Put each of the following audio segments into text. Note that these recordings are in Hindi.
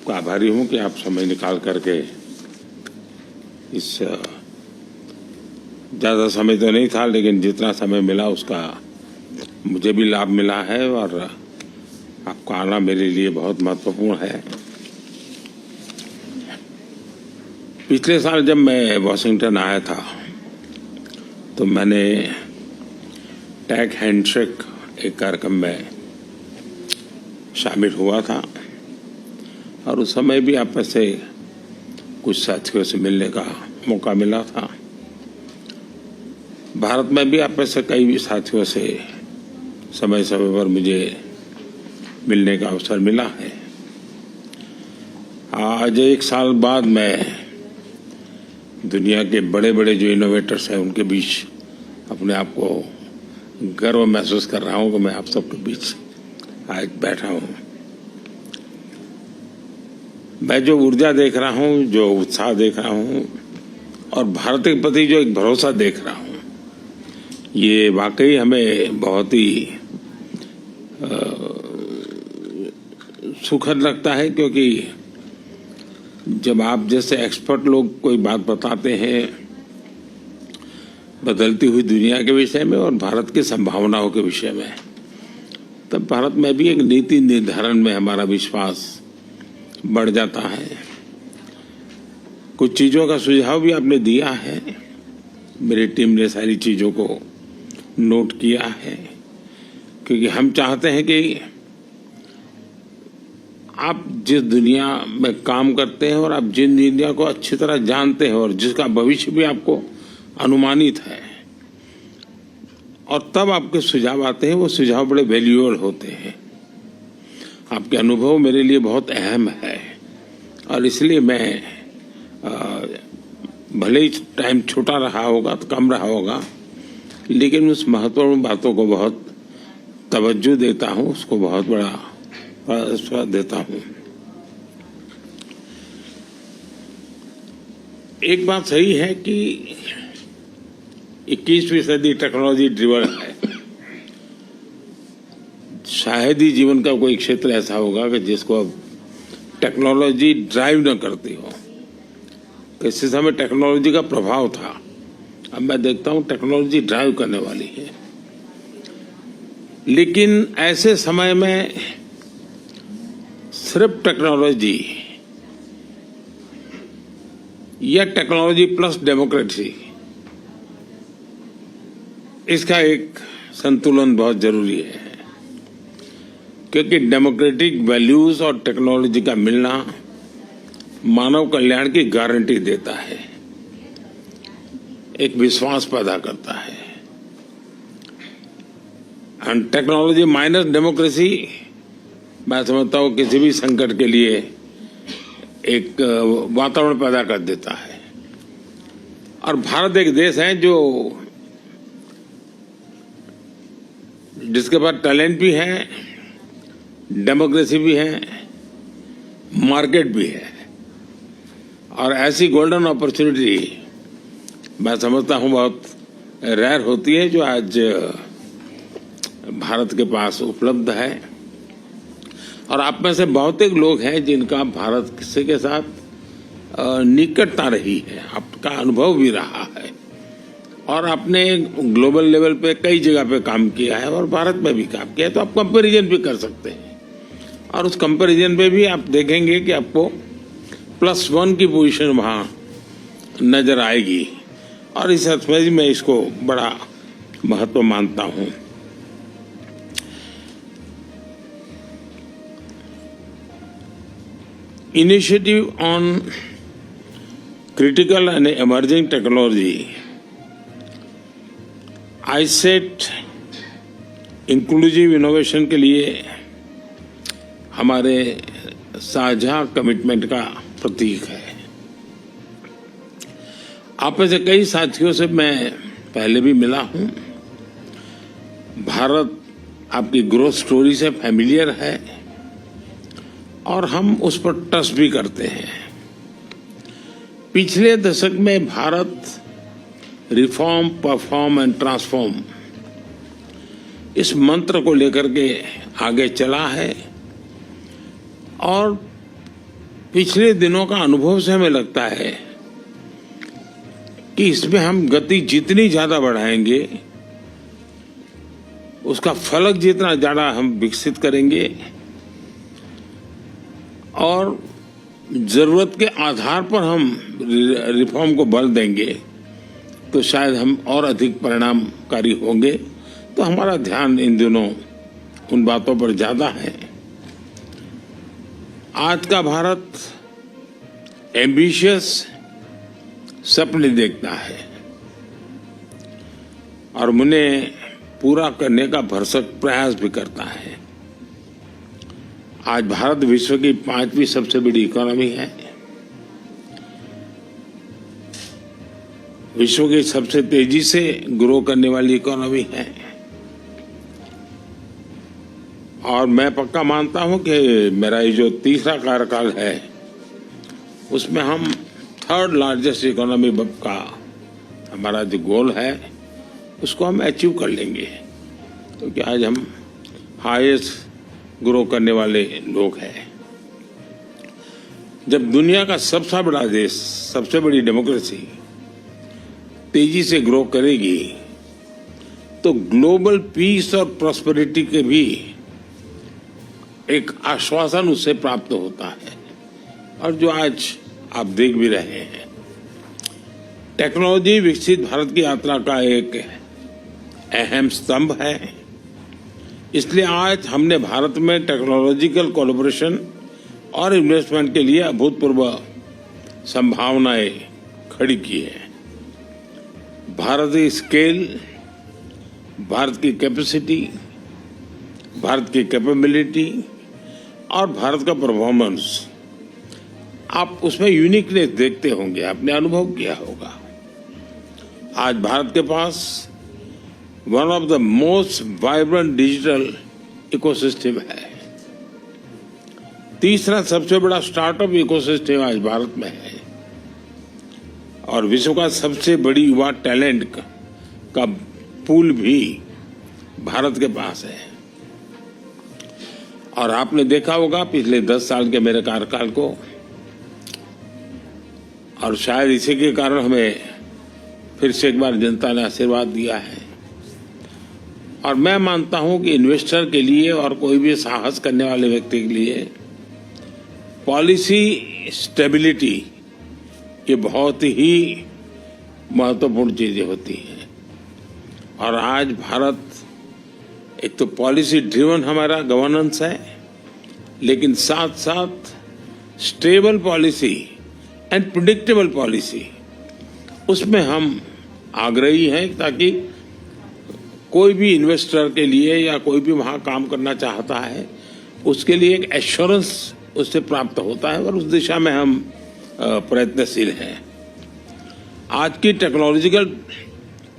आपका आभारी हूं कि आप समय निकाल करके इस ज़्यादा समय तो नहीं था, लेकिन जितना समय मिला उसका मुझे भी लाभ मिला है और आपका आना मेरे लिए बहुत महत्वपूर्ण है। पिछले साल जब मैं वॉशिंगटन आया था तो मैंने टेक हैंडशेक एक कार्यक्रम में शामिल हुआ था और उस समय भी आप में से कुछ साथियों से मिलने का मौका मिला था। भारत में भी आप में से कई साथियों से समय समय पर मुझे मिलने का अवसर मिला है। आज एक साल बाद मैं दुनिया के बड़े बड़े जो इनोवेटर्स हैं उनके बीच अपने आप को गर्व महसूस कर रहा हूं कि मैं आप सबके बीच आज बैठा हूं। मैं जो ऊर्जा देख रहा हूं, जो उत्साह देख रहा हूं और भारत के प्रति जो एक भरोसा देख रहा हूं, ये वाकई हमें बहुत ही सुखद लगता है, क्योंकि जब आप जैसे एक्सपर्ट लोग कोई बात बताते हैं बदलती हुई दुनिया के विषय में और भारत की संभावनाओं के विषय में, तब भारत में भी एक नीति निर्धारण में हमारा विश्वास बढ़ जाता है। कुछ चीज़ों का सुझाव भी आपने दिया है, मेरी टीम ने सारी चीज़ों को नोट किया है, क्योंकि हम चाहते हैं कि आप जिस दुनिया में काम करते हैं और आप जिन दुनिया को अच्छी तरह जानते हैं और जिसका भविष्य भी आपको अनुमानित है, और तब आपके सुझाव आते हैं, वो सुझाव बड़े वैल्यूएबल होते हैं। आपके अनुभव मेरे लिए बहुत अहम है और इसलिए मैं भले ही टाइम छोटा रहा होगा तो कम रहा होगा, लेकिन उस महत्वपूर्ण बातों को बहुत तवज्जो देता हूँ, उसको बहुत बड़ा देता हूँ। एक बात सही है कि 21वीं सदी टेक्नोलॉजी ड्रिवन है। शायद ही जीवन का कोई क्षेत्र ऐसा होगा कि जिसको अब टेक्नोलॉजी ड्राइव न करती हो। किसी समय टेक्नोलॉजी का प्रभाव था, अब मैं देखता हूं टेक्नोलॉजी ड्राइव करने वाली है। लेकिन ऐसे समय में सिर्फ टेक्नोलॉजी या टेक्नोलॉजी प्लस डेमोक्रेसी, इसका एक संतुलन बहुत जरूरी है, क्योंकि डेमोक्रेटिक वैल्यूज और टेक्नोलॉजी का मिलना मानव कल्याण की गारंटी देता है, एक विश्वास पैदा करता है। एंड टेक्नोलॉजी माइनस डेमोक्रेसी, मैं समझता हूं किसी भी संकट के लिए एक वातावरण पैदा कर देता है। और भारत एक देश है जिसके पास टैलेंट भी है, डेमोक्रेसी भी है, मार्केट भी है, और ऐसी गोल्डन अपॉर्चुनिटी मैं समझता हूं बहुत रेयर होती है जो आज भारत के पास उपलब्ध है। और आप में से बहुत एक लोग हैं जिनका भारत से के साथ निकटता रही है, आपका अनुभव भी रहा है और आपने ग्लोबल लेवल पे कई जगह पे काम किया है और भारत में भी काम किया है, तो आप कंपैरिजन भी कर सकते हैं। और उस कंपैरिजन पे भी आप देखेंगे कि आपको +1 की पोजीशन वहां नजर आएगी, और इस अर्थ में मैं इसको बड़ा महत्व मानता हूं। Initiative on critical and emerging technology, iCET inclusive innovation के लिए हमारे साझा कमिटमेंट का प्रतीक है। आप में से कई साथियों से मैं पहले भी मिला हूं। भारत आपकी ग्रोथ स्टोरी से फैमिलियर है और हम उस पर ट्रस्ट भी करते हैं। पिछले दशक में Bharat reform, perform and transform, इस मंत्र को लेकर के आगे चला है और पिछले दिनों का अनुभव से हमें लगता है कि इसमें हम गति जितनी ज्यादा बढ़ाएंगे, उसका फलक जितना ज्यादा हम विकसित करेंगे और जरूरत के आधार पर हम रिफॉर्म को बल देंगे, तो शायद हम और अधिक परिणामकारी होंगे। तो हमारा ध्यान इन दिनों उन बातों पर ज्यादा है। आज का भारत एम्बिशियस सपने देखता है और उन्हें पूरा करने का भरसक प्रयास भी करता है। आज भारत विश्व की 5वीं सबसे बड़ी इकोनॉमी है, विश्व की सबसे तेजी से ग्रो करने वाली इकोनॉमी है और मैं पक्का मानता हूं कि मेरा ये जो तीसरा कार्यकाल है उसमें हम 3rd लार्जेस्ट इकोनॉमी का हमारा जो गोल है उसको हम अचीव कर लेंगे, क्योंकि आज हम हाईएस्ट ग्रो करने वाले लोग हैं। जब दुनिया का सबसे बड़ा देश, सबसे बड़ी डेमोक्रेसी तेजी से ग्रो करेगी तो ग्लोबल पीस और प्रॉस्पेरिटी के भी एक आश्वासन उससे प्राप्त होता है। और जो आज आप देख भी रहे हैं, टेक्नोलॉजी विकसित भारत की यात्रा का एक अहम स्तंभ है। इसलिए आज हमने भारत में टेक्नोलॉजिकल कोलैबोरेशन और इन्वेस्टमेंट के लिए अभूतपूर्व संभावनाएं खड़ी की है। भारत की स्केल, भारत की कैपेसिटी, भारत की कैपेबिलिटी और भारत का परफॉर्मेंस, आप उसमें यूनिकनेस देखते होंगे, आपने अनुभव किया होगा। आज भारत के पास one of the most vibrant digital ecosystem है। तीसरा सबसे बड़ा स्टार्टअप इकोसिस्टम आज भारत में है और विश्व का सबसे बड़ी युवा टैलेंट का पूल भी भारत के पास है। और आपने देखा होगा पिछले 10 साल के मेरे कार्यकाल को, और शायद इसी के कारण हमें फिर से एक बार जनता ने आशीर्वाद दिया है। और मैं मानता हूं कि इन्वेस्टर के लिए और कोई भी साहस करने वाले व्यक्ति के लिए पॉलिसी स्टेबिलिटी ये बहुत ही महत्वपूर्ण चीजें होती हैं। और आज भारत एक तो पॉलिसी ड्रिवन हमारा गवर्नेंस है, लेकिन साथ साथ stable policy and predictable policy, उसमें हम आग्रही हैं ताकि कोई भी इन्वेस्टर के लिए या कोई भी वहां काम करना चाहता है उसके लिए एक एश्योरेंस उससे प्राप्त होता है और उस दिशा में हम प्रयत्नशील हैं। आज की टेक्नोलॉजिकल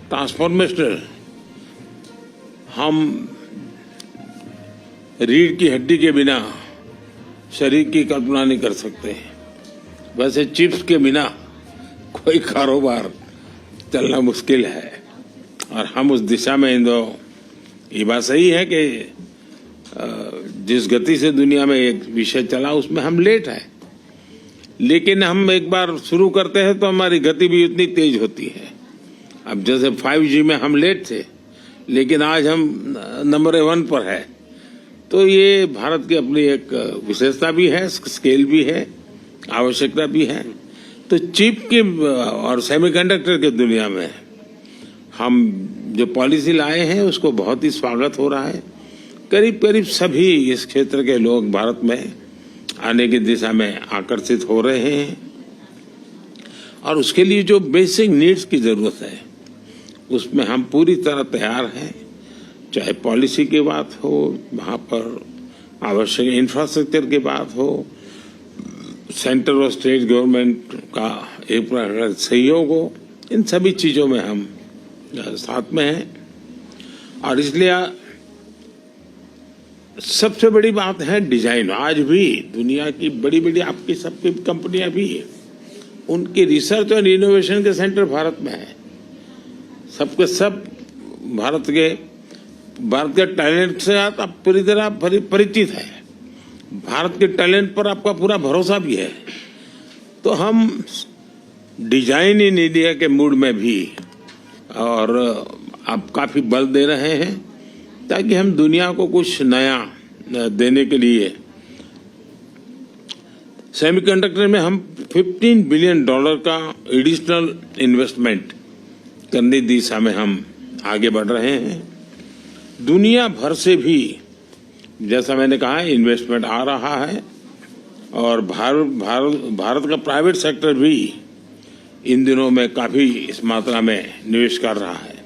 ट्रांसफॉर्मेशन हम रीढ़ की हड्डी के बिना शरीर की कल्पना नहीं कर सकते। वैसे चिप्स के बिना कोई कारोबार चलना मुश्किल है और हम उस दिशा में ये बात सही है कि जिस गति से दुनिया में एक विषय चला उसमें हम लेट हैं, लेकिन हम एक बार शुरू करते हैं तो हमारी गति भी उतनी तेज होती है। अब जैसे 5G में हम लेट थे, लेकिन आज हम नंबर 1 पर है। तो ये भारत की अपनी एक विशेषता भी है, स्केल भी है, आवश्यकता भी है। तो चिप के और सेमीकंडक्टर के दुनिया में हम जो पॉलिसी लाए हैं उसको बहुत ही स्वागत हो रहा है। करीब करीब सभी इस क्षेत्र के लोग भारत में आने की दिशा में आकर्षित हो रहे हैं और उसके लिए जो बेसिक नीड्स की जरूरत है उसमें हम पूरी तरह तैयार हैं। चाहे पॉलिसी की बात हो, वहां पर आवश्यक इंफ्रास्ट्रक्चर की बात हो, सेंट्रल और स्टेट गवर्नमेंट का एक सहयोग हो, इन सभी चीजों में हम साथ में हैं। और इसलिए सबसे बड़ी बात है डिजाइन। आज भी दुनिया की बड़ी बड़ी आपकी सबकी कंपनियां भी है, उनकी रिसर्च और इनोवेशन के सेंटर भारत में है। सबके सब भारत के टैलेंट से आप पूरी तरह परिचित है। भारत के टैलेंट पर आपका पूरा भरोसा भी है, तो हम डिजाइन इन इंडिया के मूड में भी और आप काफी बल दे रहे हैं ताकि हम दुनिया को कुछ नया देने के लिए सेमीकंडक्टर में हम $15 बिलियन का एडिशनल इन्वेस्टमेंट करने की दिशा में हम आगे बढ़ रहे हैं। दुनिया भर से भी, जैसा मैंने कहा, इन्वेस्टमेंट आ रहा है और भारत का प्राइवेट सेक्टर भी इन दिनों में काफी इस मात्रा में निवेश कर रहा है।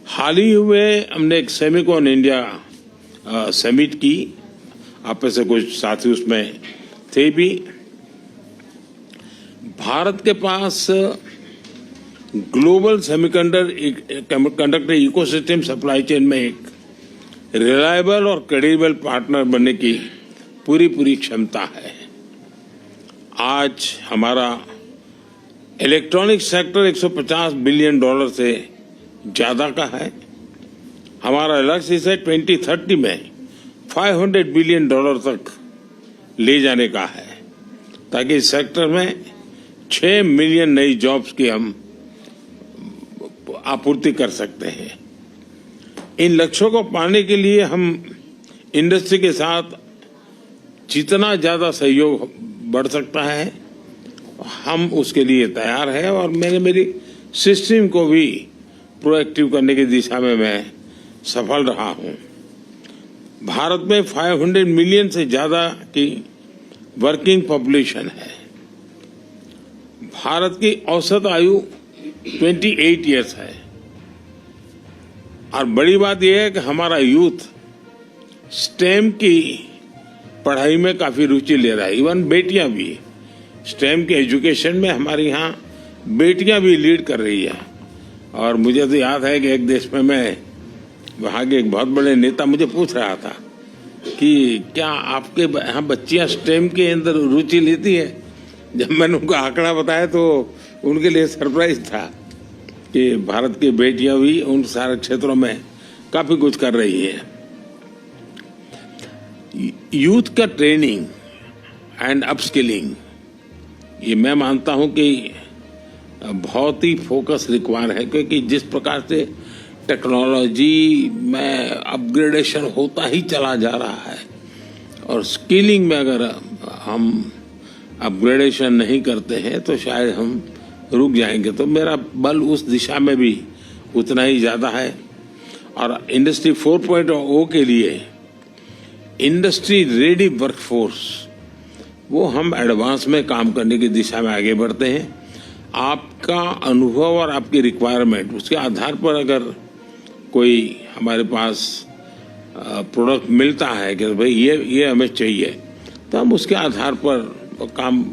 हाल ही हुए हमने एक सेमिकॉन इंडिया समिट की, आप में से कुछ साथी उसमें थे भी। भारत के पास global semiconductor ecosystem supply chain में एक रिलायबल और क्रेडिबल पार्टनर बनने की पूरी क्षमता है। आज हमारा इलेक्ट्रॉनिक सेक्टर $150 बिलियन से ज्यादा का है। हमारा लक्ष्य इसे 2030 में $500 बिलियन तक ले जाने का है, ताकि इस सेक्टर में 6 मिलियन नई जॉब्स की हम आपूर्ति कर सकते हैं। इन लक्ष्यों को पाने के लिए हम इंडस्ट्री के साथ जितना ज्यादा सहयोग बढ़ सकता है हम उसके लिए तैयार हैं और मेरी सिस्टम को भी प्रोएक्टिव करने की दिशा में मैं सफल रहा हूं। भारत में 500 मिलियन से ज्यादा की वर्किंग पॉपुलेशन है। भारत की औसत आयु 28 इयर्स है और बड़ी बात यह है कि हमारा यूथ स्टेम की पढ़ाई में काफी रुचि ले रहा है। इवन बेटियां भी स्टेम के एजुकेशन में हमारे यहाँ बेटियां भी लीड कर रही है। और मुझे तो याद है कि एक देश में मैं वहाँ के एक बहुत बड़े नेता मुझे पूछ रहा था कि क्या आपके यहाँ बच्चियां स्टेम के अंदर रुचि लेती है। जब मैंने उनको आंकड़ा बताया तो उनके लिए सरप्राइज था कि भारत की बेटियां भी उन सारे क्षेत्रों में काफी कुछ कर रही है। यूथ का ट्रेनिंग एंड अपस्किलिंग, ये मैं मानता हूं कि बहुत ही फोकस रिक्वायर है, क्योंकि जिस प्रकार से टेक्नोलॉजी में अपग्रेडेशन होता ही चला जा रहा है और स्किलिंग में अगर हम अपग्रेडेशन नहीं करते हैं तो शायद हम रुक जाएंगे। तो मेरा बल उस दिशा में भी उतना ही ज्यादा है। और इंडस्ट्री 4.0 के लिए इंडस्ट्री रेडी वर्कफोर्स, वो हम एडवांस में काम करने की दिशा में आगे बढ़ते हैं। आपका अनुभव और आपकी रिक्वायरमेंट, उसके आधार पर अगर कोई हमारे पास प्रोडक्ट मिलता है कि भाई ये हमें चाहिए, तो हम उसके आधार पर काम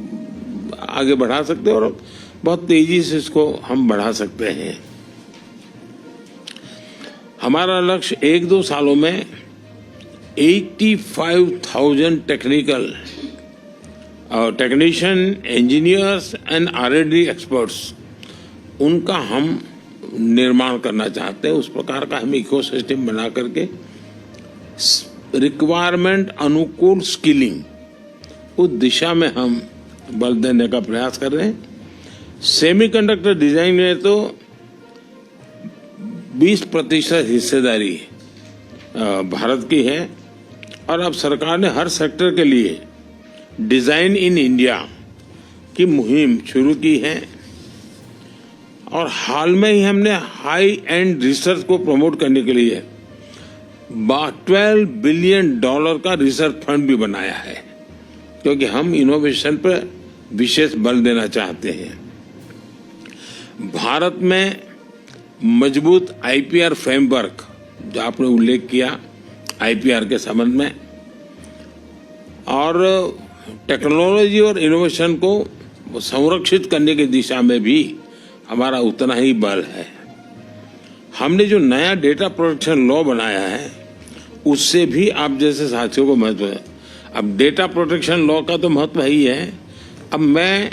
आगे बढ़ा सकते हैं और बहुत तेजी से इसको हम बढ़ा सकते हैं। हमारा लक्ष्य 1-2 सालों में 85,000 technician, engineers and R&D experts, उनका हम निर्माण करना चाहते हैं। उस प्रकार का हम इकोसिस्टम बना करके रिक्वायरमेंट अनुकूल स्किलिंग, उस दिशा में हम बल देने का प्रयास कर रहे हैं। सेमीकंडक्टर डिजाइन में तो 20% हिस्सेदारी भारत की है और अब सरकार ने हर सेक्टर के लिए डिजाइन इन इंडिया की मुहिम शुरू की है। और हाल में ही हमने हाई एंड रिसर्च को प्रमोट करने के लिए $12 बिलियन का रिसर्च फंड भी बनाया है, क्योंकि हम इनोवेशन पर विशेष बल देना चाहते हैं। भारत में मजबूत IPR फ्रेमवर्क, जो आपने उल्लेख किया IPR के संबंध में, और टेक्नोलॉजी और इनोवेशन को संरक्षित करने की दिशा में भी हमारा उतना ही बल है। हमने जो नया डेटा प्रोटेक्शन लॉ बनाया है उससे भी आप जैसे साथियों को महत्व है। अब डेटा प्रोटेक्शन लॉ का तो महत्व ही है। अब मैं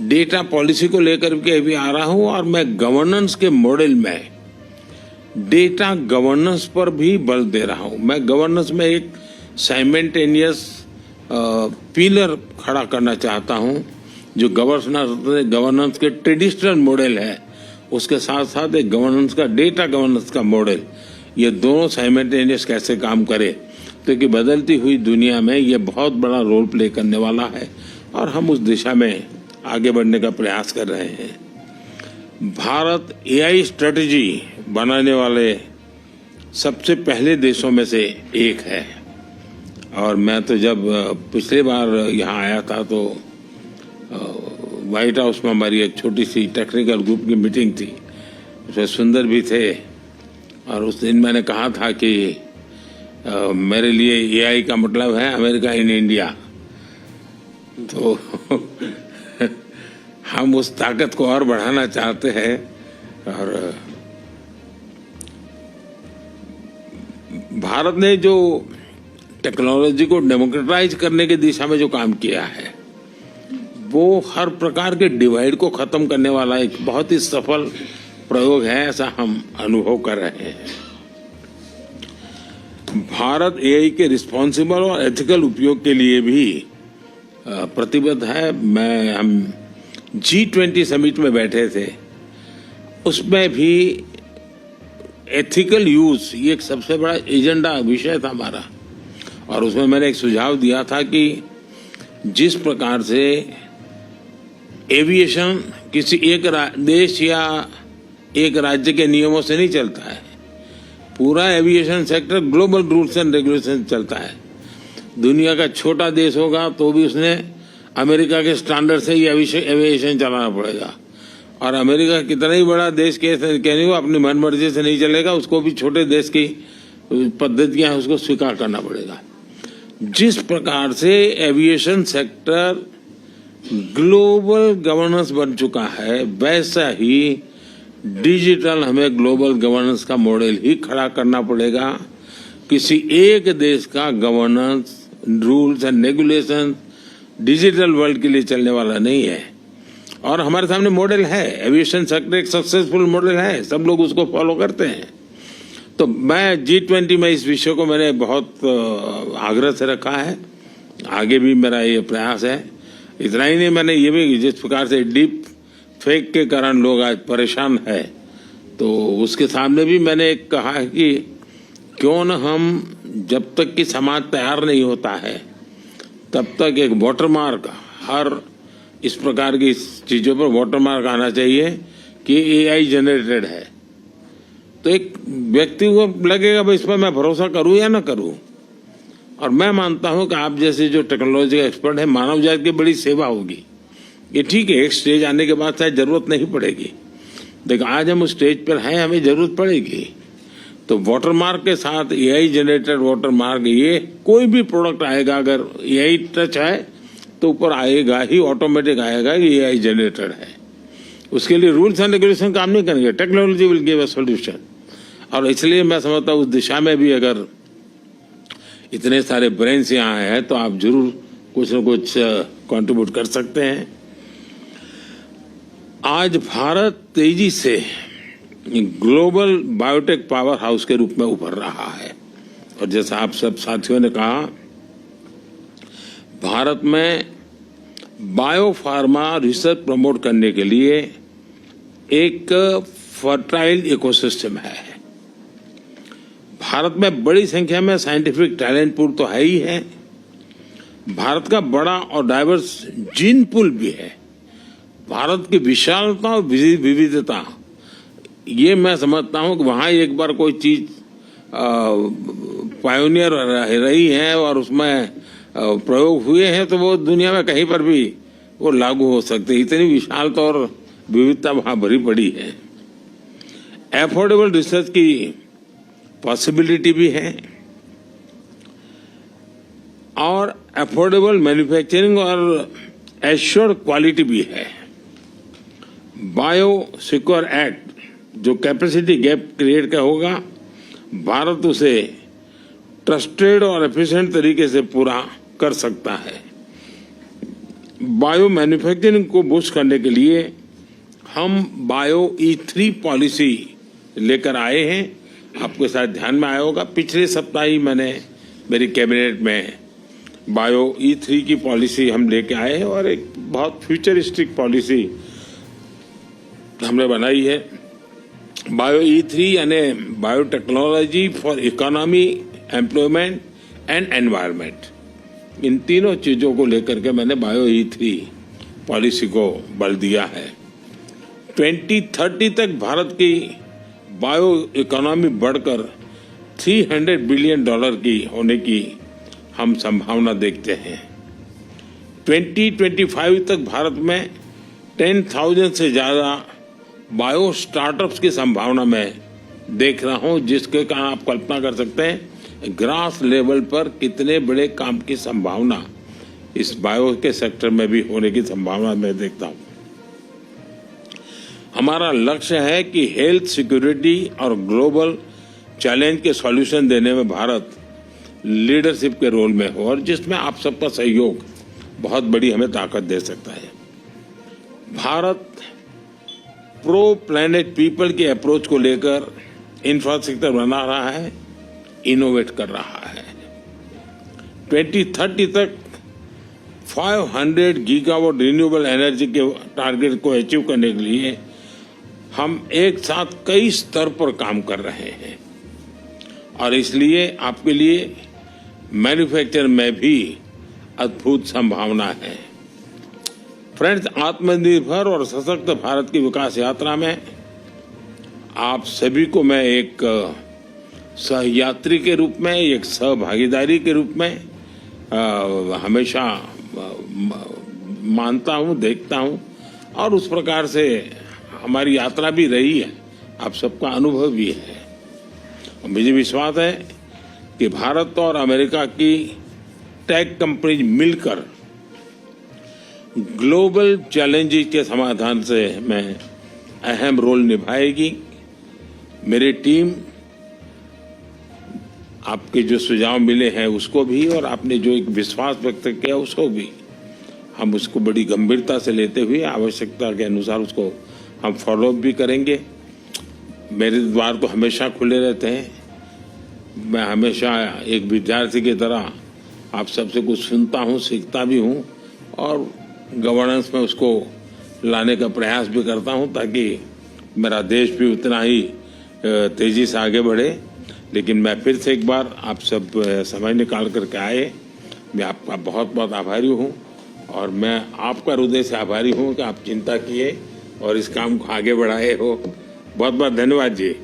डेटा पॉलिसी को लेकर के भी आ रहा हूं और मैं गवर्नेंस के मॉडल में डेटा गवर्नेंस पर भी बल दे रहा हूं। मैं गवर्नेंस में एक साइमल्टेनियस पिलर खड़ा करना चाहता हूं, जो गवर्नेंस के ट्रेडिशनल मॉडल है उसके साथ साथ एक गवर्नेंस का, डेटा गवर्नेंस का मॉडल, ये दोनों साइमल्टेनियस कैसे काम करे, क्योंकि बदलती हुई दुनिया में ये बहुत बड़ा रोल प्ले करने वाला है और हम उस दिशा में आगे बढ़ने का प्रयास कर रहे हैं। भारत एआई स्ट्रेटजी बनाने वाले सबसे पहले देशों में से एक है और मैं तो जब पिछली बार यहाँ आया था तो व्हाइट हाउस में हमारी एक छोटी सी टेक्निकल ग्रुप की मीटिंग थी, उसमें सुंदर भी थे और उस दिन मैंने कहा था कि मेरे लिए एआई का मतलब है अमेरिका इन इंडिया। तो हम उस ताकत को और बढ़ाना चाहते हैं और भारत ने जो टेक्नोलॉजी को डेमोक्रेटाइज करने की दिशा में जो काम किया है वो हर प्रकार के डिवाइड को खत्म करने वाला एक बहुत ही सफल प्रयोग है, ऐसा हम अनुभव कर रहे हैं। भारत एआई के रिस्पॉन्सिबल और एथिकल उपयोग के लिए भी प्रतिबद्ध है। हम G20 समिट में बैठे थे, उसमें भी एथिकल यूज ये एक सबसे बड़ा एजेंडा विषय था हमारा और उसमें मैंने एक सुझाव दिया था कि जिस प्रकार से एविएशन किसी एक देश या एक राज्य के नियमों से नहीं चलता है, पूरा aviation sector global rules and regulation चलता है। दुनिया का छोटा देश होगा तो भी उसने अमेरिका के स्टैंडर्ड से ही एविएशन चलाना पड़ेगा और अमेरिका कितना ही बड़ा देश कहने को अपनी मन मर्जी से नहीं चलेगा, उसको भी छोटे देश की पद्धतियां हैं उसको स्वीकार करना पड़ेगा। जिस प्रकार से एविएशन सेक्टर ग्लोबल गवर्नेंस बन चुका है वैसा ही डिजिटल हमें ग्लोबल गवर्नेंस का मॉडल ही खड़ा करना पड़ेगा। किसी एक देश का governance, rules and regulation digital world के लिए चलने वाला नहीं है और हमारे सामने मॉडल है। एविएशन सेक्टर एक सक्सेसफुल मॉडल है, सब लोग उसको फॉलो करते हैं। तो मैं G20 में इस विषय को मैंने बहुत आग्रह से रखा है, आगे भी मेरा ये प्रयास है। इतना ही नहीं, मैंने ये भी जिस प्रकार से डीप फेक के कारण लोग आज परेशान है तो उसके सामने भी मैंने कहा है कि क्यों न हम जब तक कि समाज तैयार नहीं होता है तब तक एक वाटरमार्क, हर इस प्रकार की चीजों पर वाटरमार्क आना चाहिए कि एआई जनरेटेड है। तो एक व्यक्ति को लगेगा भाई इस पर मैं भरोसा करूं या ना करूं। और मैं मानता हूं कि आप जैसे जो टेक्नोलॉजी का एक्सपर्ट है, मानव जाति की बड़ी सेवा होगी। ये ठीक है, एक स्टेज आने के बाद शायद जरूरत नहीं पड़ेगी, देखो आज हम उस स्टेज पर हैं, हमें जरूरत पड़ेगी। तो वाटरमार्क के साथ एआई जनरेटेड वाटरमार्क, ये कोई भी प्रोडक्ट आएगा अगर एआई टच है तो ऊपर आएगा ही, ऑटोमेटिक आएगा कि एआई जनरेटेड है। उसके लिए रूल्स एंड रेगुलेशन काम नहीं करेंगे, technology will give a solution. और इसलिए मैं समझता हूँ उस दिशा में भी अगर इतने सारे ब्रेन्स यहाँ हैं तो आप जरूर कुछ न कुछ कंट्रीब्यूट कर सकते हैं। आज भारत तेजी से ग्लोबल बायोटेक पावर हाउस के रूप में उभर रहा है और जैसा आप सब साथियों ने कहा, भारत में बायोफार्मा रिसर्च प्रमोट करने के लिए एक फर्टाइल इकोसिस्टम है। भारत में बड़ी संख्या में साइंटिफिक टैलेंट पूल तो है ही है, भारत का बड़ा और डाइवर्स जीन पूल भी है। भारत की विशालता और विविधता, ये मैं समझता हूं कि वहां एक बार कोई चीज पायोनियर रही है और उसमें प्रयोग हुए हैं तो वो दुनिया में कहीं पर भी वो लागू हो सकते। इतनी विशालता और विविधता वहां भरी पड़ी है। एफोर्डेबल रिसर्च की पॉसिबिलिटी भी है और एफोर्डेबल मैन्युफैक्चरिंग और एश्योर्ड क्वालिटी भी है। बायो सिक्योर एक्ट जो कैपेसिटी गैप क्रिएट का होगा, भारत उसे ट्रस्टेड और एफिशिएंट तरीके से पूरा कर सकता है। बायो मैन्युफैक्चरिंग को बूस्ट करने के लिए हम बायो E3 पॉलिसी लेकर आए हैं। आपके साथ ध्यान में आया होगा, पिछले सप्ताह ही मैंने मेरी कैबिनेट में बायो E3 की पॉलिसी हम लेके आए हैं और एक बहुत फ्यूचरिस्टिक पॉलिसी हमने बनाई है। बायो E3 यानी biotechnology for economy, employment and environment, इन तीनों चीजों को लेकर के मैंने बायो E3 पॉलिसी को बल दिया है। 2030 तक भारत की बायो इकोनॉमी बढ़कर $300 बिलियन की होने की हम संभावना देखते हैं। 2025 तक भारत में 10,000 से ज्यादा बायो स्टार्टअप्स की संभावना मैं देख रहा हूं, जिसके कारण आप कल्पना कर सकते हैं ग्रास लेवल पर कितने बड़े काम की संभावना इस बायो के सेक्टर में भी होने की संभावना मैं देखता हूं। हमारा लक्ष्य है कि हेल्थ सिक्योरिटी और ग्लोबल चैलेंज के सॉल्यूशन देने में भारत लीडरशिप के रोल में हो, और जिसमें आप सबका सहयोग बहुत बड़ी हमें ताकत दे सकता है। भारत प्रो प्लैनेट पीपल के अप्रोच को लेकर इंफ्रास्ट्रक्चर बना रहा है, इनोवेट कर रहा है। 2030 तक 500 गीगावाट रिन्यूएबल एनर्जी के टारगेट को अचीव करने के लिए हम एक साथ कई स्तर पर काम कर रहे हैं, और इसलिए आपके लिए मैन्युफैक्चर में भी अद्भुत संभावना है। फ्रेंड्स, आत्मनिर्भर और सशक्त भारत की विकास यात्रा में आप सभी को मैं एक सहयात्री के रूप में, एक सहभागीदारी के रूप में हमेशा मानता हूं, देखता हूं, और उस प्रकार से हमारी यात्रा भी रही है, आप सबका अनुभव भी है। और मुझे विश्वास है कि भारत और अमेरिका की टेक कंपनीज मिलकर ग्लोबल चैलेंजेस के समाधान से में अहम रोल निभाएगी। मेरी टीम आपके जो सुझाव मिले हैं उसको भी, और आपने जो एक विश्वास व्यक्त किया उसको भी, हम उसको बड़ी गंभीरता से लेते हुए आवश्यकता के अनुसार उसको हम फॉलोअप भी करेंगे। मेरे द्वार तो हमेशा खुले रहते हैं। मैं हमेशा एक विद्यार्थी की तरह आप सबसे कुछ सुनता हूँ, सीखता भी हूँ, और गवर्नेंस में उसको लाने का प्रयास भी करता हूँ, ताकि मेरा देश भी उतना ही तेजी से आगे बढ़े। लेकिन मैं फिर से एक बार आप सब समय निकाल करके आए, मैं आपका बहुत बहुत आभारी हूँ, और मैं आपका हृदय से आभारी हूँ कि आप चिंता किए और इस काम को आगे बढ़ाए हो। बहुत बहुत धन्यवाद जी।